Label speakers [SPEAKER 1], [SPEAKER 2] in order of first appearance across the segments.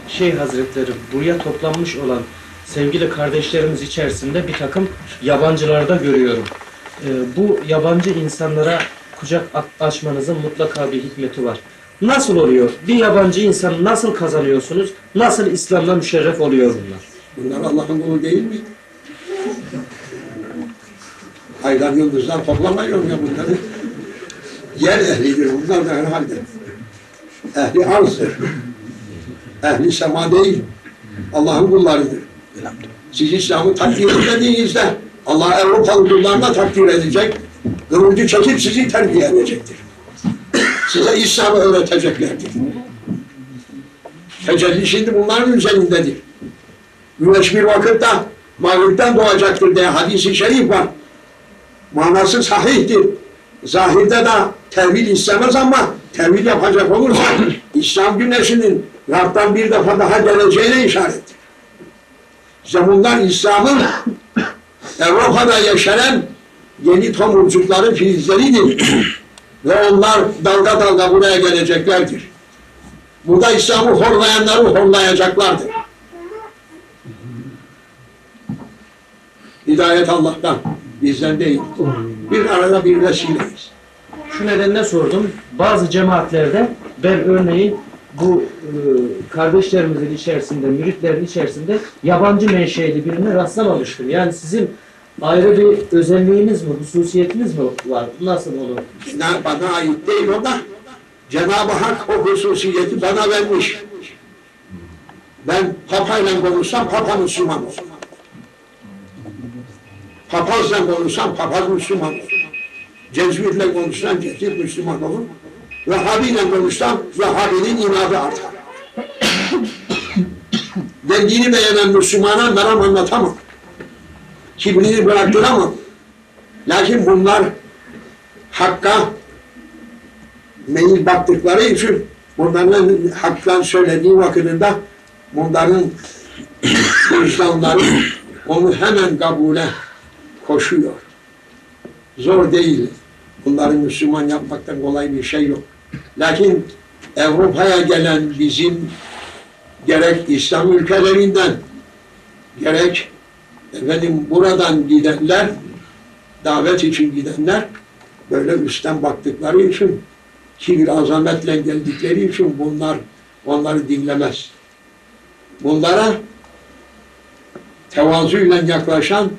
[SPEAKER 1] Şeyh Hazretleri, buraya toplanmış olan sevgili kardeşlerimiz içerisinde bir takım yabancıları da görüyorum. Bu yabancı insanlara kucak açmanızın mutlaka bir hikmeti var. Nasıl oluyor? Bir yabancı insanı nasıl kazanıyorsunuz? Nasıl İslam'la müşerref oluyor bunlar?
[SPEAKER 2] Bunlar Allah'ın kulu değil mi? Aydan yıldızdan toplamıyor ya bunları. Yer ehlidir bunlar da herhalde. Ehli arzdır. Ehli sema değil. Allah'ın kullarıdır. Siz İslam'ı takdir edildiğinizde Allah Avrupalı kullarına takdir edecek. Kılıcı çekip sizi terbiye edecektir. Size İslam'ı öğreteceklerdir. Tecelli şimdi bunların üzerindedir. Güneş bir vakitte mağripten doğacaktır diye hadis-i şerif var. Manası sahihtir. Zahirde de tevil istemez ama tevil yapacak olursa İslam güneşinin Rab'dan bir defa daha geleceğine işarettir. İşte bunlar İslam'ın Avrupa'da yaşayan yeni tomurcukları, filizleridir. Ve onlar dalga dalga buraya geleceklerdir. Burada İslam'ı horlayanları horlayacaklardır. Hidayet Allah'tan, bizden değil. Bir arada bir vesileyiz.
[SPEAKER 1] Şu nedenle sordum. Bazı cemaatlerde ben örneğin bu kardeşlerimizin içerisinde, müritlerin içerisinde yabancı menşeli birine rastlamamıştım. Yani sizin ayrı bir özelliğiniz mi, hususiyetiniz mi var? Nasıl olur?
[SPEAKER 2] Bana ait değil o da. Cenab-ı Hak o hususiyeti bana vermiş. Ben papayla konuşsam papa Müslüman olur. Papazla konuşsam papaz Müslüman olur. Cezvitle konuşsam cezvit Müslüman olur. Vehhabiyle konuşsam Vehhabinin inadı artar. Dengini beğenen Müslümana meram anlatamam. Kibrini bıraktıramam. Lakin bunlar Hakk'a meyil baktıkları için bunların Hak'tan söylediği vakitinde bunların vicdanları onu hemen kabule koşuyor. Zor değil. Bunları Müslüman yapmaktan kolay bir şey yok. Lakin Avrupa'ya gelen bizim gerek İslam ülkelerinden gerek buradan gidenler, davet için gidenler böyle üstten baktıkları için, kibir azametle geldikleri için bunlar onları dinlemez. Bunlara tevazuyla yaklaşan,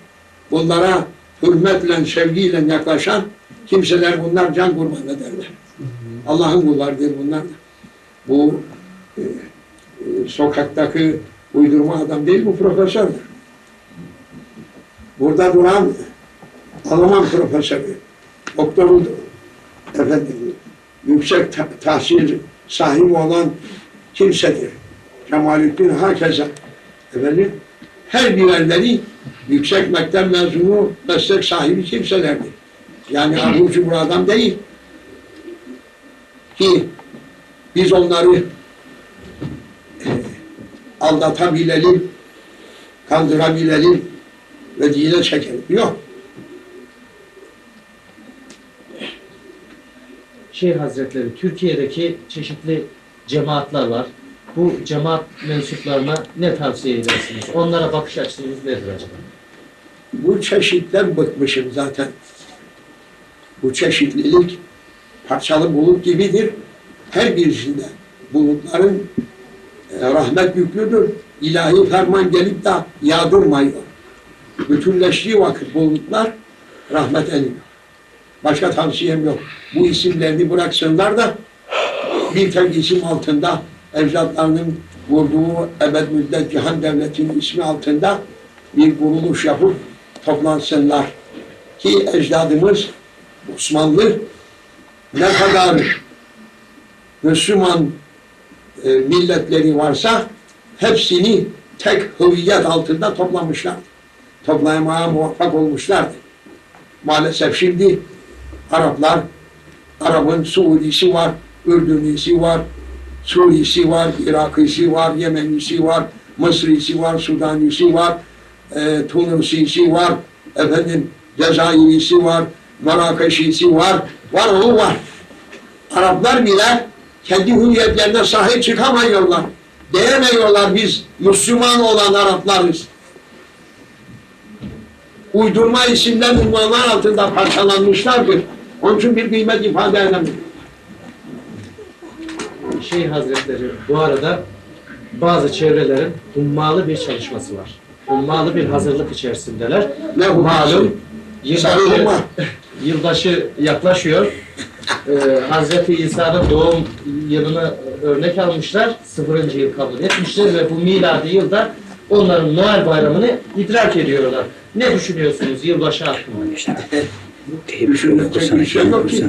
[SPEAKER 2] bunlara hürmetle, sevgiyle yaklaşan kimseler bunlar can kurban ederler. Allah'ın kullarıdır bunlar. Bu sokaktaki uydurma adam değil, bu profesördür. Burada duran Alman profesörü, doktorudur. Efendim, yüksek tahsil sahibi olan kimsedir. Cemalüddin hakeza. Efendim, her birerleri yüksek mektep mezunu, meslek sahibi kimselerdir. Yani abur cubur adam değil. Ki biz onları aldatabilelim, kandırabilelim ve dine çekelim. Yok.
[SPEAKER 1] Şeyh Hazretleri, Türkiye'deki çeşitli cemaatler var. Bu cemaat mensuplarına ne tavsiye edersiniz? Onlara bakış açınız nedir acaba?
[SPEAKER 2] Bu çeşitten bıkmışım zaten. Bu çeşitlilik parçalı bulut gibidir. Her birisinde bulutların rahmet yüklüdür. İlahi ferman gelip de yağdırmıyor. Bütünleştiği vakit bulutlar rahmet ediyor. Başka tavsiyem yok. Bu isimlerini bıraksınlar da bir tek isim altında ecdatlarının vurduğu ebed müddet cihan devletinin ismi altında bir kuruluş yapıp toplansınlar. Ki ecdadımız Osmanlı ne kadar Müslüman milletleri varsa hepsini tek hüviyet altında toplamışlar. Toplamaya muvaffak olmuşlardı. Maalesef şimdi Arap'ın Suudisi var, Ürdünisi var, Surisi var, Irakisi var, Yemenisi var, Mısrisi var, Sudanisi var, Tunusisi var, Cezayirisi var, Marrakeşisi var, var. Araplar bile kendi hüviyetlerine sahip çıkamıyorlar. Diyemiyorlar biz Müslüman olan Araplarız. Uydurma isimler ünvanlar altında parçalanmışlardır. Onun için bir kıymet ifade edemiyor.
[SPEAKER 1] Şeyh Hazretleri bu arada bazı çevrelerin hummalı bir çalışması var. Hummalı bir hazırlık içerisindeler.
[SPEAKER 2] Ne humması?
[SPEAKER 1] Malum
[SPEAKER 2] Sarı humma.
[SPEAKER 1] yılbaşı yaklaşıyor. Hazreti İsa'nın doğum yılını örnek almışlar. 0. yıl kabul etmişler ve bu miladi yılda onların Noel bayramını idrak ediyorlar. Ne düşünüyorsunuz yılbaşı hakkında?
[SPEAKER 2] Düşünecek bir şey yok ki.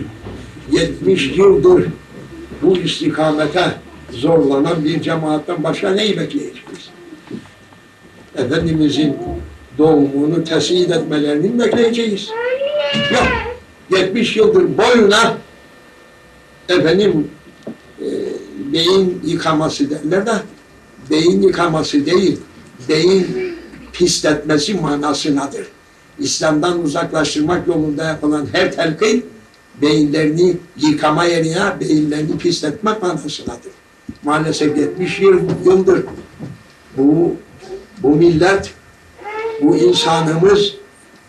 [SPEAKER 2] 70 yıldır bu istikamete zorlanan bir cemaatten başka neyi bekleyeceğiz? Efendimizin doğumunu tesir etmelerini mi bekleyeceğiz? Yok. 70 yıldır boyuna efendim beyin yıkaması derler de beyin yıkaması değil, beyin pisletmesi manasınadır. İslam'dan uzaklaştırmak yolunda yapılan her telkin beyinlerini yıkama yerine beyinlerini pisletmek manasınadır. Maalesef 70 yıldır bu millet, bu insanımız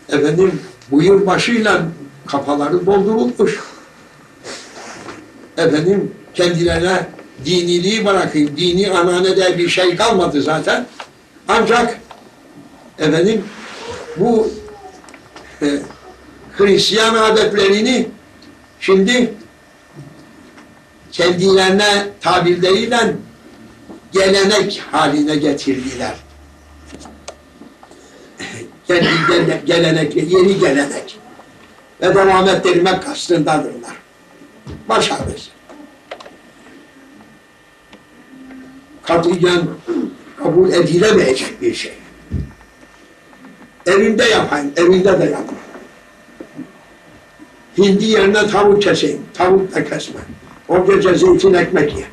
[SPEAKER 2] efendim bu yılbaşıyla kafaları doldurulmuş. Efendim kendilerine diniliği bırakın, dini amanede bir şey kalmadı zaten. Ancak efendim bu Hristiyan adetlerini şimdi kendilerine tabirleriyle gelenek haline getirdiler. Kendi yeni gelenek ve devam ettirmek kastındadırlar. Başarırız. Katiyen kabul edilemeyecek bir şey. Evinde yapayım, evinde de yapma. Hindi yerine tavuk keseyim, tavuk da kesme. O gece zeytin ekmek ye.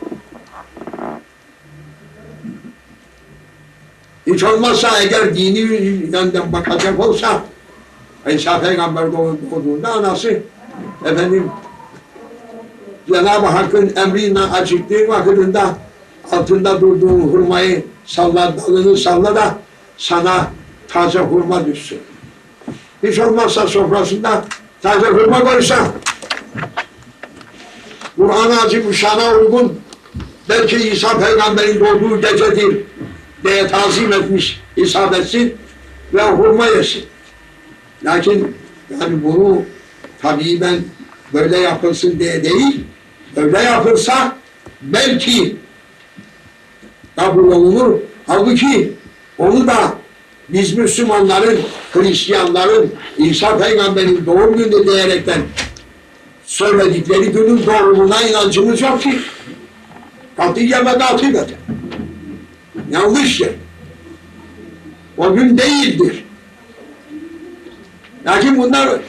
[SPEAKER 2] Hiç olmazsa eğer dini yönden bakacak olsa İsa Peygamber doğduğunda anası efendim Cenab-ı Hakk'ın emriyle acıktığı vakitinde altında durduğun hurmayı salla, dalını salla da sana taze hurma düşsün. Hiç olmazsa sofrasında taze hurma koysa Kur'an-ı Azimüşşan'a uygun belki İsa Peygamber'in doğduğu gecedir diye tazim etmiş isabetsin ve hurma yesin. Lakin yani bunu tabii ben böyle yapılsın diye değil, öyle yapılsa belki kabul olunur. Halbuki onu da biz Müslümanların, Hristiyanların İsa Peygamber'in doğum günü diyerekten söyledikleri günün doğruluğuna inancımız yok ki. Katiye ve katibete. Yanlıştır. O gün değildir. Lakin bunlar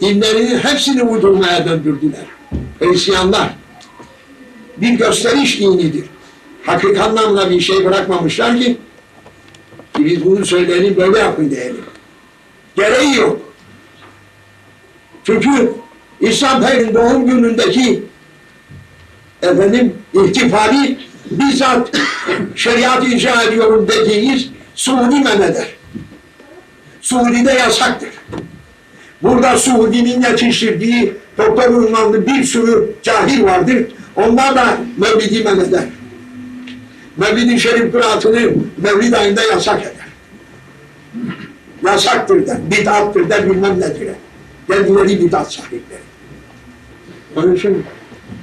[SPEAKER 2] dinlerinin hepsini uydurmaya döndürdüler. Hristiyanlar bir gösteriş dinidir. Hakik anlamda bir şey bırakmamışlar ki biz bunu söyleyelim, böyle yapın diyelim. Gereği yok. Çünkü İsa Peygamber'in doğum günündeki efendim ihtifali bizzat şeriat icra ediyorum dediğiniz Suudi men eder. Suudi'de yasaktır. Burada Suudi'nin yetiştirdiği doktor ünvanlı bir sürü cahil vardır. Onlar da Mevlid'i men eder. Mevlid-i Şerif kıraatını Mevlid ayında yasak eder. Yasaktır der, bid'attır der, bilmem nedir. Kendileri bid'at sahipleri. Onun için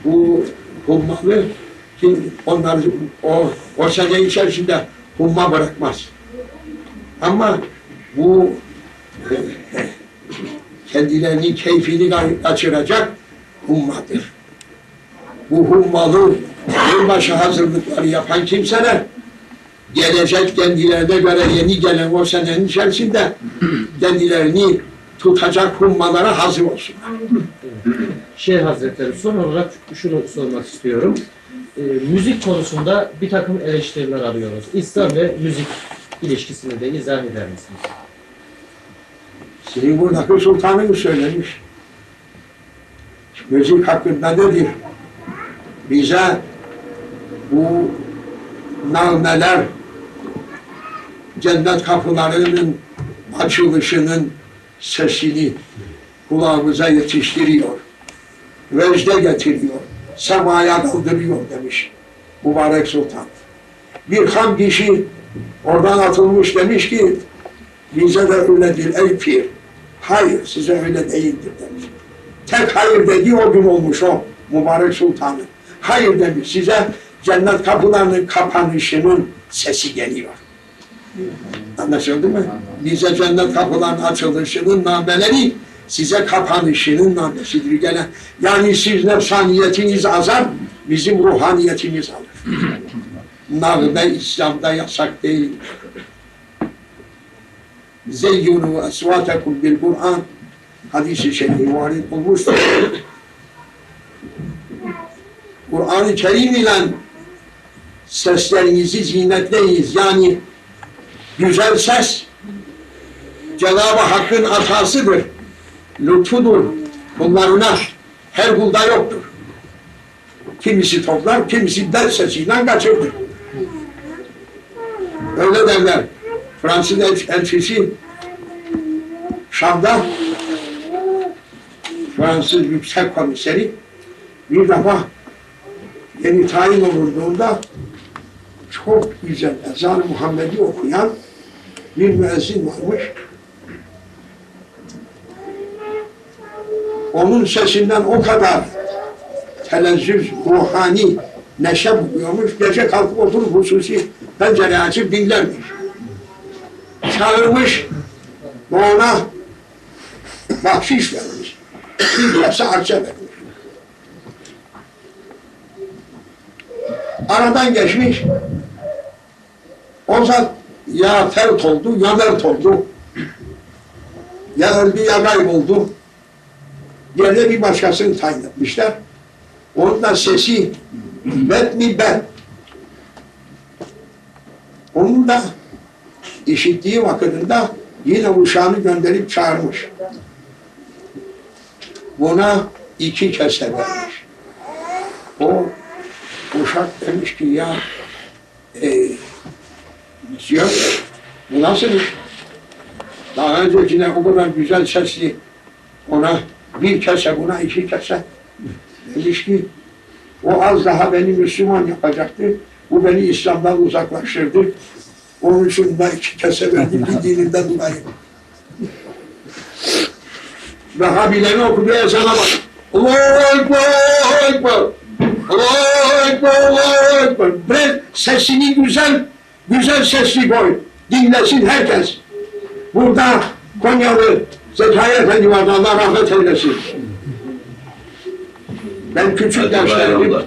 [SPEAKER 2] bu hummalı ki onlar o sene içerisinde humma bırakmaz. Ama bu kendilerinin keyfini kaçıracak hummadır. Bu hummalı yılbaşı hazırlıkları yapan kimseler gelecek kendilerine göre yeni gelen o senenin içerisinde kendilerini tutacak hummalara hazır olsunlar.
[SPEAKER 1] Şeyh Hazretleri son olarak şunu sormak istiyorum. Müzik konusunda bir takım eleştiriler alıyoruz. İslam ve müzik ilişkisini de izah eder misiniz?
[SPEAKER 2] Sizin buradaki sultanınız söylemiş. Müzik hakkında nedir? Bize bu nağmeler cennet kapılarının açılışının sesini kulağımıza yetiştiriyor. Vecde getiriyor. Semaya kaldırıyor demiş mübarek sultan. Bir ham kişi oradan atılmış demiş ki bize de öyledir ey pir. Hayır size öyle değildir demiş. Tek hayır dediği o gün olmuş o mübarek sultanın. Hayır demiş size cennet kapılarının kapanışının sesi geliyor. Anlaşıldı mı? Bize cennet kapılarının açılışının nameleri size kapanışının namesidir gelen. Yani siz nefsaniyetiniz azar, bizim ruhaniyetimiz alır. Nağme İslam'da yasak değil. Zeyyunu esvatekum bil Kur'an hadis-i şerif varid olmuştur. Kur'an-ı Kerim ile seslerinizi zinetleyiz. Yani güzel ses Cenab-ı Hakk'ın atasıdır, lütfudur. Bunlarına her kulda yoktur. Kimisi toplar, kimisi bel sesiyle kaçırdır. Öyle derler. Fransız elçisi Şam'da Fransız yüksek komiseri bir defa yeni tayin olurduğunda çok güzel ezan-ı Muhammed'i okuyan bir müezzin varmış. Onun sesinden o kadar telezzüz, ruhani neşe buluyormuş. Gece kalkıp oturup hususi pencere açıp dinlermiş. Çağırmış, ona bahşiş vermiş. Bir kese akçe vermiş. Aradan geçmiş. O zat ya fert oldu, ya mert oldu. Ya öldü, ya kayboldu. Yerine bir başkasını tayin etmişler. Onun da sesi bet mi bet. Onun da işittiği vakitinde yine uşağını gönderip çağırmış. Buna 2 kese vermiş. O uşak demiş ki ya diyor, bu nasıl iş? Daha öncekine o kadar güzel sesli ona 1 kese, buna 2 kese. Demiş ki o az daha beni Müslüman yapacaktı. Bu beni İslam'dan uzaklaştırdı. Onun için ben 2 kese verdim bir dininden dolayı. Vehhabilerin okuduğu ezana bak. Allahu Ekber, Allahu Ekber. Allahu Ekber, Allahu Ekber. Ve sesini güzel sesli koy. Dinlesin herkes. Burada Konyalı Zekai Efendi vardı, Allah rahmet eylesin. Ben küçük yaşlarım.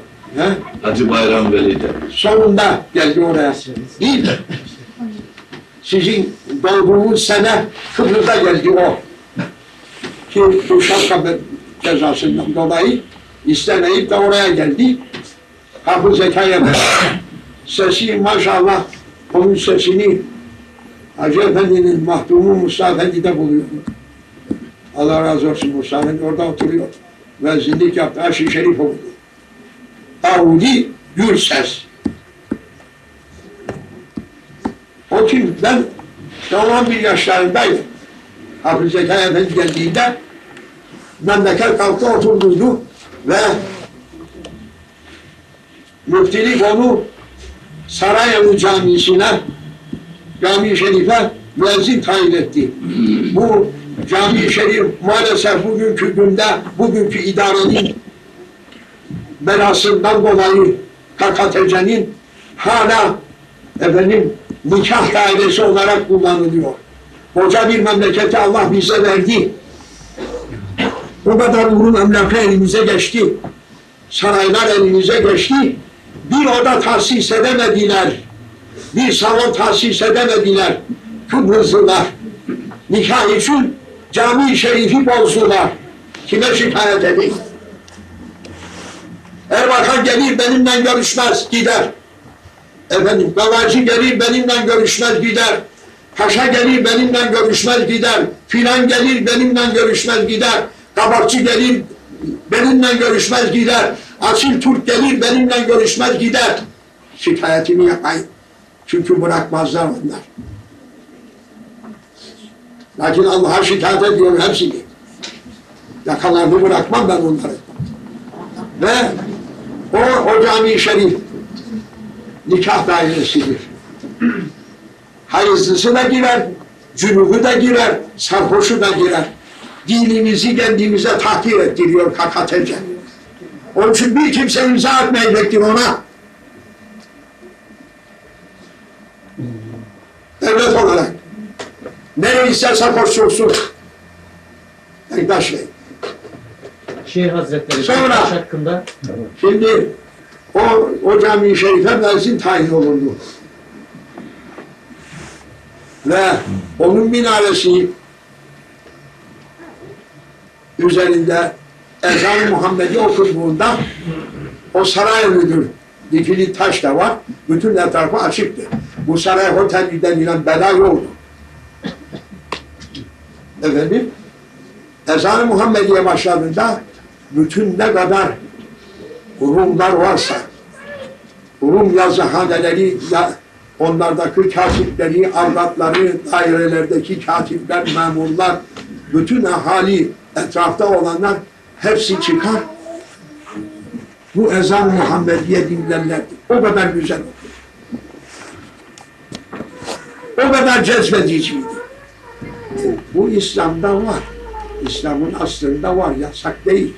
[SPEAKER 3] Hacı Bayram Veli'de.
[SPEAKER 2] Sonunda geldi oraya. Değil mi? Sizin doğduğunuz sene Kıbrıs'a geldi o. Ki bu şarkı cezasından dolayı istemeyip de oraya geldi. Hafız Zekai Efendi. Sesi maşallah onun sesini Hacı Efendi'nin mahdumu Musa Efendi'de buluyorum. Allah razı olsun Musa Efendi orada oturuyor. Vezzinlik yaptı, Aşk-ı Şerif okudu. Davudi Gürses. O kim? Ben 11 yaşlarındaydım. Hafız Zekai Efendi geldiğinde memleket kalktı oturduydu ve müftilik onu Sarayevli Camisi'ne, Cami-i Şerif'e müezzin tayin etti. Bu Cami-i Şerif maalesef bugünkü günde, bugünkü idarenin belasından dolayı KKTC'nin hala nikah dairesi olarak kullanılıyor. Koca bir memleketi Allah bize verdi. O kadar ulu emlakı elimize geçti. Saraylar elimize geçti. Bir oda tahsis edemediler. Bir salon tahsis edemediler. Kıbrıslılar. Nikah için Cami-i Şerif'i bozdular. Kime şikayet edeyim? Erbakan gelir benimle görüşmez, gider. Efendim, Gavacı gelir benimle görüşmez, gider. Paşa gelir benimle görüşmez, gider. Filan gelir benimle görüşmez, gider. Kabakçı gelir benimle görüşmez, gider. Asil Türk gelir benimle görüşmez, gider. şikayetini yapayım. Çünkü bırakmazlar onlar. Lakin Allah'a şikayet ediyorum hepsini. Yakalarını bırakmam ben onları. Ve o cami-i şerif nikah dairesidir. Hayızlısı da girer, cünubu da girer, sarhoşu da girer. Dinimizi kendimize tahkir ettiriyor hakikatece. Onun için bir kimse imza etmeyecektir ona. Devlet olarak. Nereye isterse koştursun. Bektaş Bey.
[SPEAKER 1] Şeyh Hazretleri
[SPEAKER 2] Sonra-
[SPEAKER 1] Bektaş hakkında
[SPEAKER 2] Şimdi o cami-i şerife müezzin tayin olundu. Ve onun minaresi üzerinde ezan-ı Muhammed'i okunduğunda o saray önüdür. Dikili taş da var. Bütün etrafı açıktı. Bu saray otel denilen bela yoktu. Efendim? Ezan-ı Muhammediye başladığında bütün ne kadar Rumlar varsa, Rum yazıhaneleri, onlardaki katipleri, avratları, dairelerdeki katipler, memurlar, bütün ahali, etrafta olanlar hepsi çıkar. Bu ezan-ı Muhammediye dinlerlerdi. O kadar güzel oldu. O kadar cezbediciydi. Bu İslam'da var. İslam'ın aslında var, yasak değil.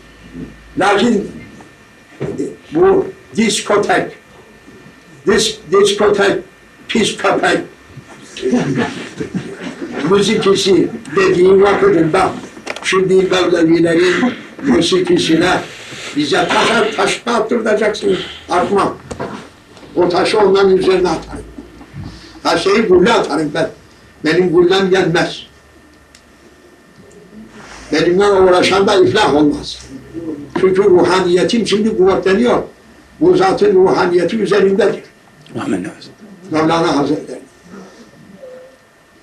[SPEAKER 2] Lakin bu diskotek, pis köpek müzikisi dediğin vakitinde şimdi Mevlevilerin müzikisine bize taş attıracaksın, atmam. O taşı onların üzerine atarım. Taşıyı gülle atarım ben. Benim güllem gelmez. Benimle uğraşan da iflah olmaz. Çünkü ruhaniyetim şimdi kuvvetleniyor. Bu zatın ruhaniyeti üzerindedir. Mevlana Hazretleri.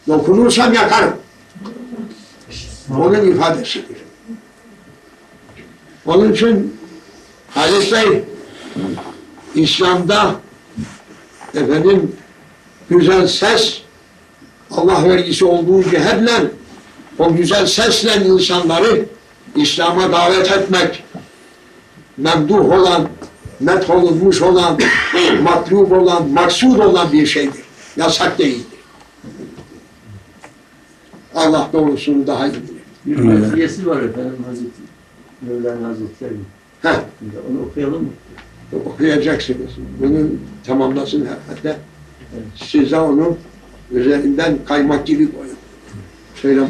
[SPEAKER 2] Dokunursam yakarım. Onun ifadesidir. Onun için Halis Bey, İslam'da efendim güzel ses Allah vergisi olduğu cihetle o güzel sesle insanları İslam'a davet etmek memduh olan, metholunmuş olan, matlub olan, maksud olan bir şeydir. Yasak değildir. Allah doğrusunu daha iyi bilir.
[SPEAKER 4] Bir mesiyesi var efendim Hazreti Mevlana Hazretleri.
[SPEAKER 2] Heh,
[SPEAKER 4] Onu okuyalım mı?
[SPEAKER 2] okuyacaksınız. Bunu tamamlasın herhalde. Size onu üzerinden kaymak gibi koyun. Söyle.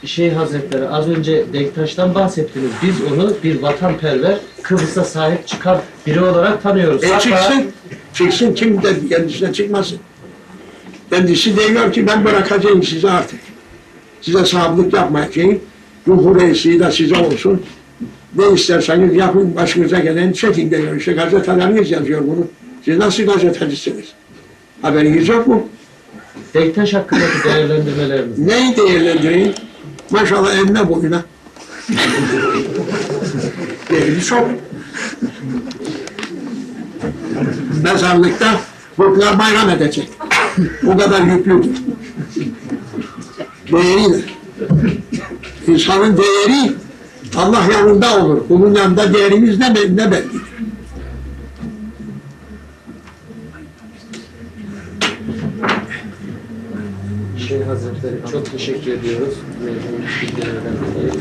[SPEAKER 1] Şeyh Hazretleri az önce Bektaş'tan bahsettiniz. Biz onu bir vatanperver, Kıbrıs'a sahip çıkan biri olarak tanıyoruz.
[SPEAKER 2] Çıksın. Çıksın, kim de kendisine çıkmasın. Kendisi diyor ki ben bırakacağım size artık. Size sahipliği yapmayacağım. Cumhuriyeti de size olsun. Ne isterseniz yapın, başınıza gelen çekin diyor. İşte gazeteleriniz yazıyor bunu. Siz nasıl gazetecisiniz? Haberiniz yok mu?
[SPEAKER 1] Bektaş hakkındaki değerlendirmeleriniz.
[SPEAKER 2] Neyi değerlendireyim? Maşallah eline boyuna. Değeri çok. Mezarlıkta bunlar bayram edecek. O kadar yüklüdür. Değeriyle. İnsanın değeri Allah yanında olur. Bunun yanında değerimiz ne bellidir.
[SPEAKER 1] Şeyh Hazretleri çok teşekkür ediyoruz. Bilgilerden dolayı.